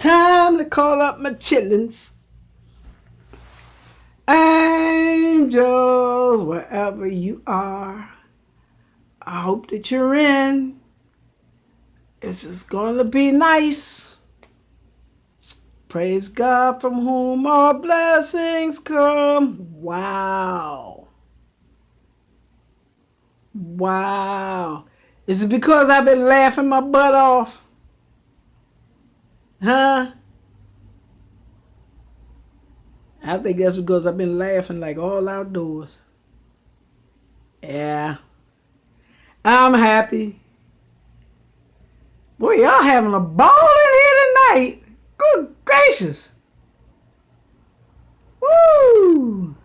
time to call up my chillins. Angels, wherever you are, I hope that you're in. This is going to be nice. Praise God from whom all blessings come. Wow. Wow. Is it because I've been laughing my butt off? Huh? I think that's because I've been laughing like all outdoors. Yeah. I'm happy. Boy, y'all having a ball in here tonight. Good gracious. Woo!